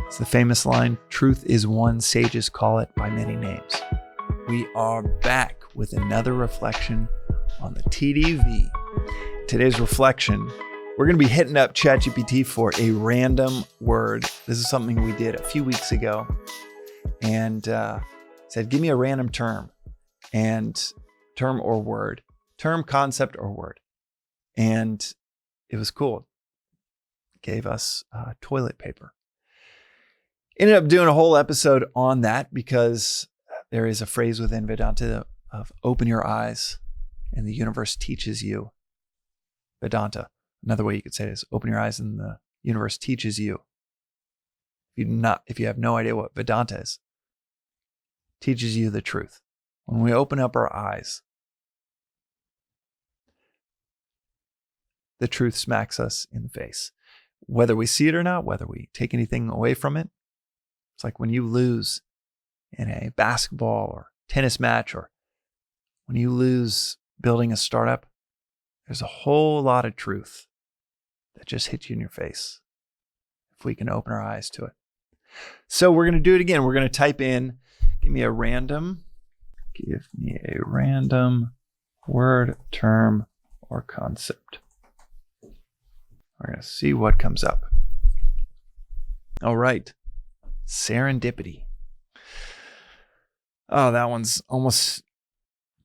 It's the famous line, truth is one, sages call it by many names. We are back with another reflection on the TDV. Today's reflection, we're going to be hitting up ChatGPT for a random word. This is something we did a few weeks ago, and said, give me a random term or word, term, concept, or word. And it was cool. It gave us toilet paper. Ended up doing a whole episode on that because there is a phrase within Vedanta of open your eyes and the universe teaches you. Vedanta. Another way you could say it is open your eyes and the universe teaches you. If you have no idea what Vedanta is, teaches you the truth. When we open up our eyes, the truth smacks us in the face. Whether we see it or not, whether we take anything away from it, it's like when you lose in a basketball or tennis match, or when you lose building a startup, there's a whole lot of truth that just hits you in your face if we can open our eyes to it. So we're going to do it again. We're going to type in, give me a random word, term, or concept. We're going to see what comes up. All right. Serendipity. Oh, that one's almost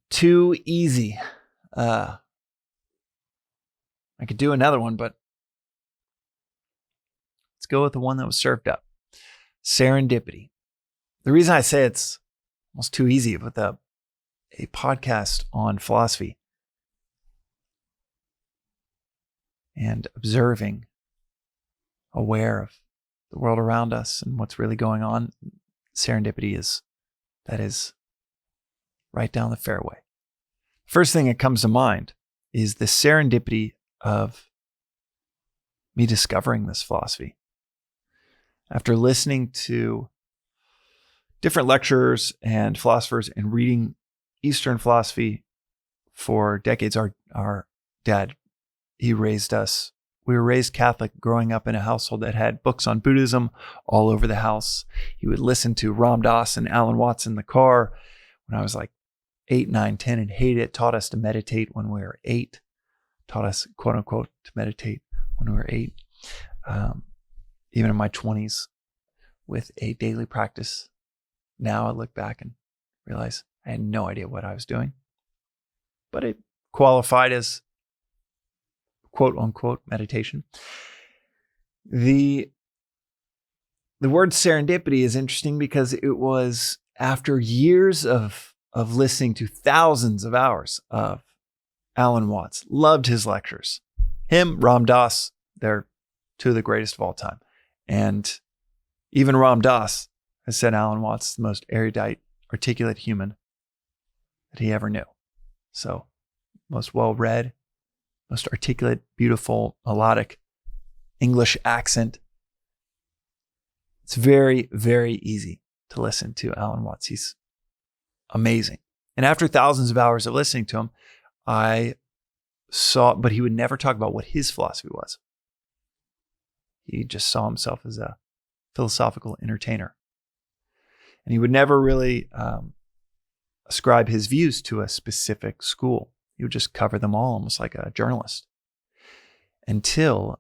too easy. I could do another one, but let's go with the one that was served up. Serendipity. The reason I say it's almost too easy with a podcast on philosophy and observing, aware of the world around us and what's really going on, serendipity is right down the fairway. First thing that comes to mind is the serendipity of me discovering this philosophy. After listening to different lecturers and philosophers and reading Eastern philosophy for decades, our dad, he raised us. We were raised Catholic, growing up in a household that had books on Buddhism all over the house. He would listen to Ram Dass and Alan Watts in the car when I was like 8, 9, 10 and hated it. Taught us to meditate when we were 8. Taught us, quote unquote, to meditate when we were 8. Even in my 20s with a daily practice. Now I look back and realize I had no idea what I was doing. But it qualified as quote unquote meditation. The word serendipity is interesting because it was after years of listening to thousands of hours of Alan Watts. Loved his lectures. Him, Ram Dass, they're two of the greatest of all time. And even Ram Dass has said Alan Watts is the most erudite, articulate human that he ever knew. So, most well-read, most articulate, beautiful, melodic English accent. It's very, very easy to listen to Alan Watts. He's amazing. And after thousands of hours of listening to him, I saw, but he would never talk about what his philosophy was. He just saw himself as a philosophical entertainer. And he would never really ascribe his views to a specific school. He would just cover them all, almost like a journalist. Until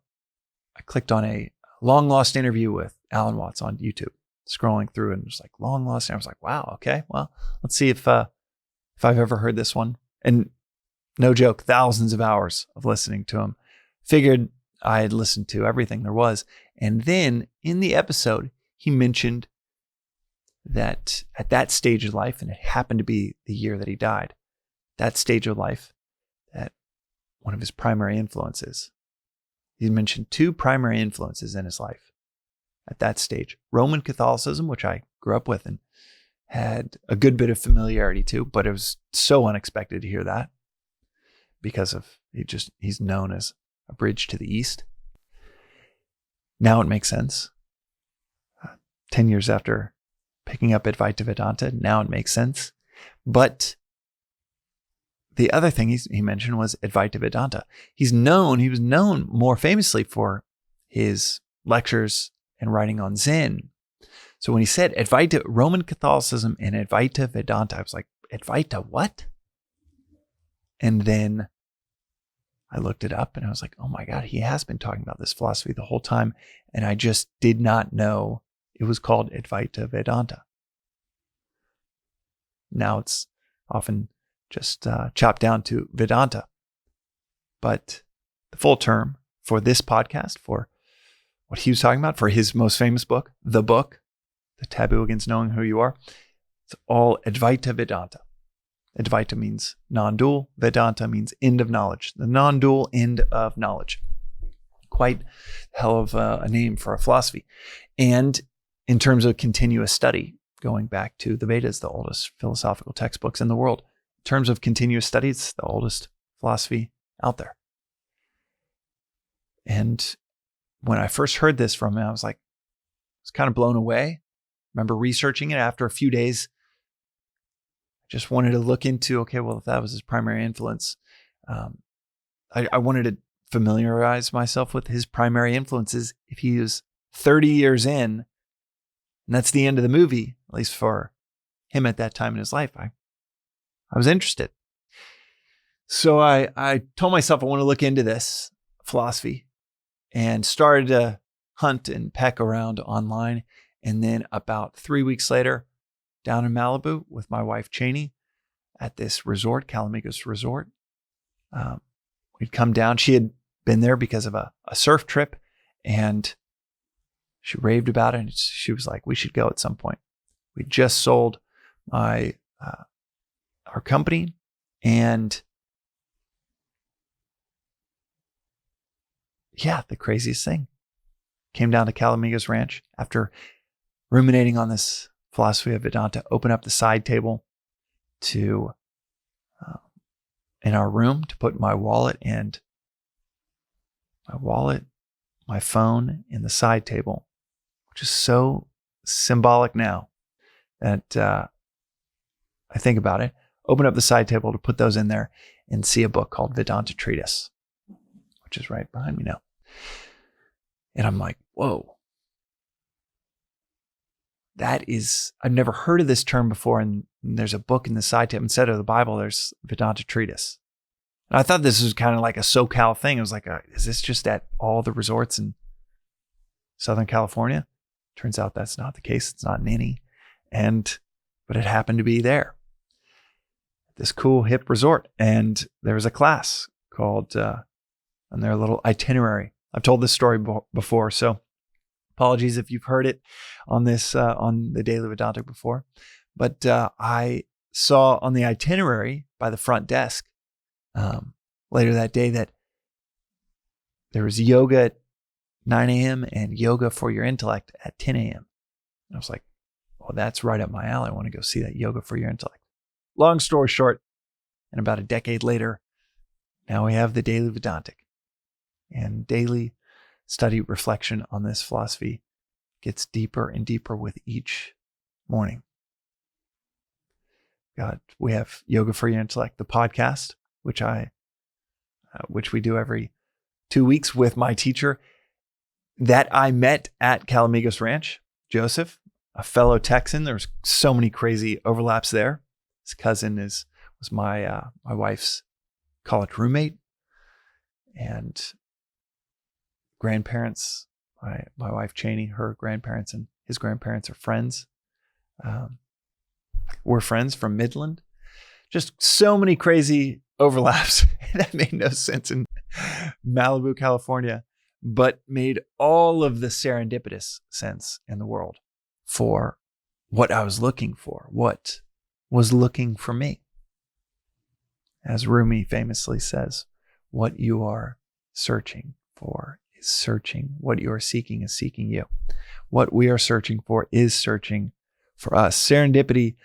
I clicked on a long lost interview with Alan Watts on YouTube, scrolling through and it was like long lost. And I was like, wow, okay, well, let's see if I've ever heard this one. And no joke, thousands of hours of listening to him. Figured I had listened to everything there was. And then in the episode, he mentioned that at that stage of life, and it happened to be the year that he died, that stage of life, that one of his primary influences, he mentioned 2 primary influences in his life at that stage. Roman Catholicism, which I grew up with and had a good bit of familiarity to, but it was so unexpected to hear that because of he's known as a bridge to the East. Now it makes sense. 10 years after picking up Advaita Vedanta, now it makes sense. But the other thing he mentioned was Advaita Vedanta. He was known more famously for his lectures and writing on Zen So when he said Advaita, Roman Catholicism and Advaita Vedanta, I was like, Advaita what? And then I looked it up and I was like, oh my God, he has been talking about this philosophy the whole time. And I just did not know it was called Advaita Vedanta. Now it's often just chopped down to Vedanta. But the full term for this podcast, for what he was talking about, for his most famous book, The Taboo Against Knowing Who You Are, it's all Advaita Vedanta. Advaita means non-dual. Vedanta means end of knowledge. The non-dual end of knowledge. Quite hell of a name for a philosophy. And in terms of continuous study, going back to the Vedas, the oldest philosophical textbooks in the world, in terms of continuous study, it's the oldest philosophy out there. And when I first heard this from him, I was kind of blown away. Remember researching it after a few days. Just wanted to look into, okay, well, if that was his primary influence, I wanted to familiarize myself with his primary influences. If he was 30 years in, and that's the end of the movie, at least for him at that time in his life, I was interested. So I told myself I want to look into this philosophy and started to hunt and peck around online. And then about 3 weeks later, down in Malibu with my wife, Cheney, at this resort, Calamigos Resort. We'd come down. She had been there because of a surf trip, and she raved about it. And she was like, we should go at some point. We just sold our company, and yeah, the craziest thing. Came down to Calamigos Ranch after ruminating on this philosophy of Vedanta, open up the side table to in our room to put my wallet, my phone in the side table, which is so symbolic now that I think about it. Open up the side table to put those in there and see a book called Vedanta Treatise, which is right behind me now. And I'm like, whoa. I've never heard of this term before, and there's a book in the side table. Instead of the Bible, there's Vedanta Treatise. And I thought this was kind of like a SoCal thing. It was like, is this just at all the resorts in Southern California? Turns out that's not the case. It's not in any. But it happened to be there. This cool hip resort. And there was a class called, on their little itinerary. I've told this story before, so apologies if you've heard it on this, on the Daily Vedantic before. But I saw on the itinerary by the front desk later that day that there was yoga at 9 a.m. and yoga for your intellect at 10 a.m. And I was like, well, that's right up my alley. I want to go see that yoga for your intellect. Long story short, and about a decade later, now we have the Daily Vedantic. And daily study reflection on this philosophy gets deeper and deeper with each morning. We have Yoga for Your Intellect, the podcast, which we do every 2 weeks with my teacher that I met at Calamigos Ranch, Joseph, a fellow Texan. There's so many crazy overlaps there. His cousin was my wife's college roommate, and grandparents, my wife Cheney, her grandparents and his grandparents are friends. We're friends from Midland. Just so many crazy overlaps that made no sense in Malibu, California, but made all of the serendipitous sense in the world for what I was looking for, what was looking for me. As Rumi famously says, what you are searching for is searching. What you are seeking is seeking you. What we are searching for is searching for us. Serendipity,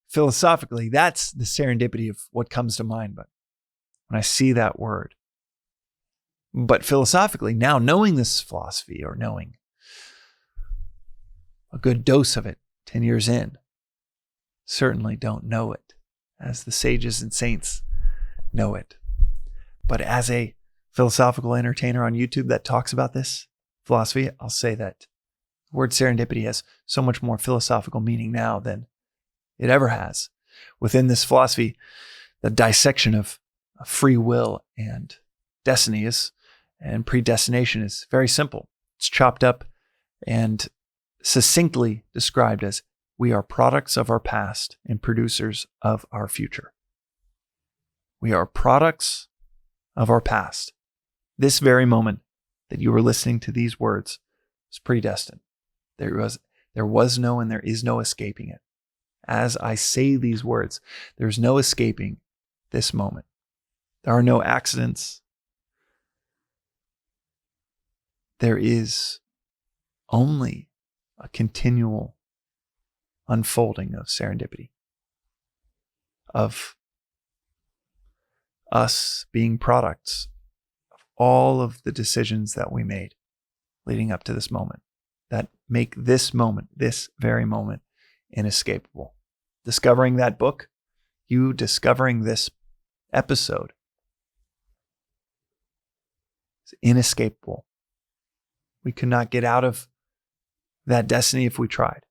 philosophically, that's the serendipity of what comes to mind. But when I see that word, but philosophically, now knowing this philosophy, or knowing a good dose of it 10 years in, certainly don't know it as the sages and saints know it. But as a philosophical entertainer on YouTube that talks about this philosophy, I'll say that The word serendipity has so much more philosophical meaning now than it ever has. Within this philosophy, the dissection of free will and destiny and predestination is very simple. It's chopped up and succinctly described as we are products of our past and producers of our future. We are products of our past. This very moment that you were listening to these words was predestined. There was no and there is no escaping it. As I say these words, there's no escaping this moment. There are no accidents. There is only a continual unfolding of serendipity, of us being products of all of the decisions that we made leading up to this moment that make this moment, this very moment, inescapable. Discovering that book, you discovering this episode, is inescapable. We could not get out of that destiny if we tried.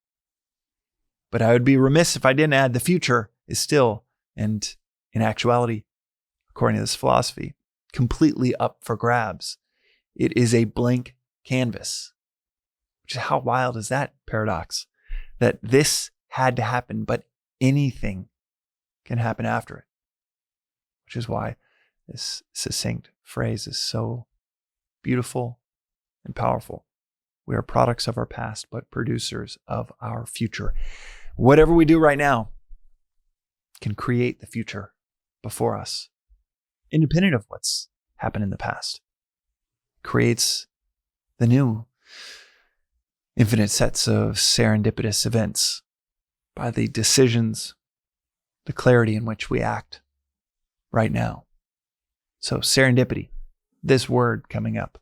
But I would be remiss if I didn't add the future is still, and in actuality, according to this philosophy, completely up for grabs. It is a blank canvas. Which is how wild is that paradox? That this had to happen, but anything can happen after it. Which is why this succinct phrase is so beautiful and powerful. We are products of our past, but producers of our future. Whatever we do right now can create the future before us, independent of what's happened in the past. Creates the new infinite sets of serendipitous events by the decisions, the clarity in which we act right now. So serendipity, this word coming up.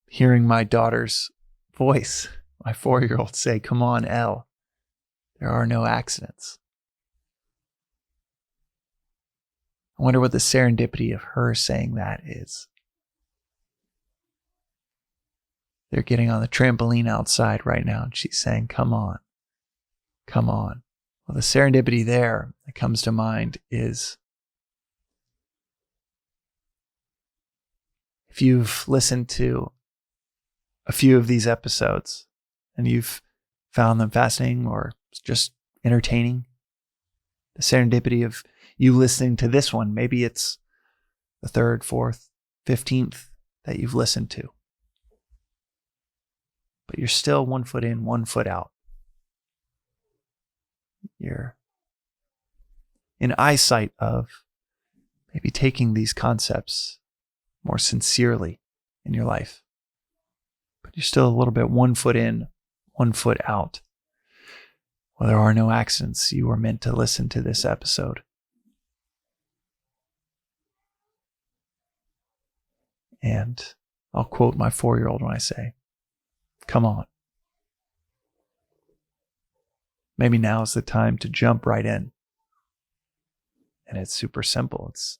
Hearing my daughter's voice, my 4-year-old, say, "Come on, Elle, there are no accidents." I wonder what the serendipity of her saying that is. They're getting on the trampoline outside right now, and she's saying, "Come on, come on." Well, the serendipity there that comes to mind is if you've listened to a few of these episodes and you've found them fascinating or just entertaining, the serendipity of you listening to this one, maybe it's the 3rd, 4th, 15th that you've listened to. But you're still 1 foot in, 1 foot out. You're in eyesight of maybe taking these concepts more sincerely in your life. But you're still a little bit 1 foot in, 1 foot out. Well, there are no accidents. You were meant to listen to this episode. And I'll quote my 4-year-old when I say, "Come on." Maybe now is the time to jump right in. And it's super simple. It's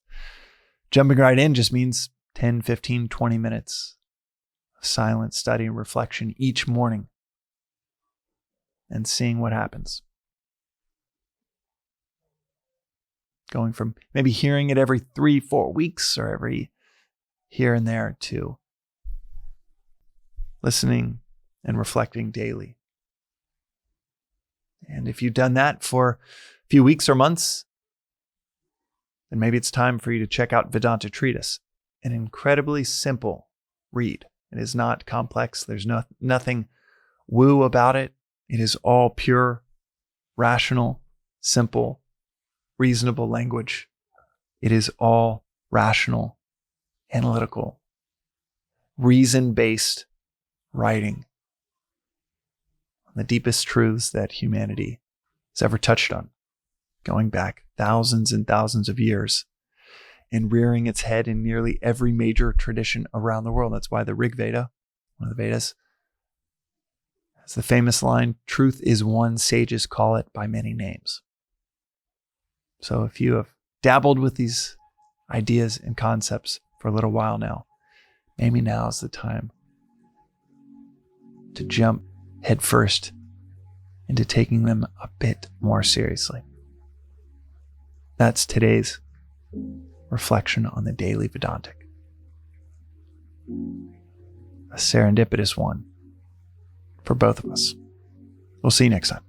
jumping right in just means 10, 15, 20 minutes of silent study and reflection each morning and seeing what happens. Going from maybe hearing it every 3, 4 weeks or every here and there to listening and reflecting daily. And if you've done that for a few weeks or months, then maybe it's time for you to check out Vedanta Treatise, an incredibly simple read. It is not complex. There's nothing woo about it. It is all pure, rational, simple, reasonable language. It is all rational, analytical, reason-based writing on the deepest truths that humanity has ever touched on, going back thousands and thousands of years and rearing its head in nearly every major tradition around the world. That's why the Rig Veda, one of the Vedas, has the famous line, "Truth is one, sages call it by many names." So if you have dabbled with these ideas and concepts for a little while now, maybe now is the time to jump headfirst into taking them a bit more seriously. That's today's reflection on the Daily Vedantic. A serendipitous one for both of us. We'll see you next time.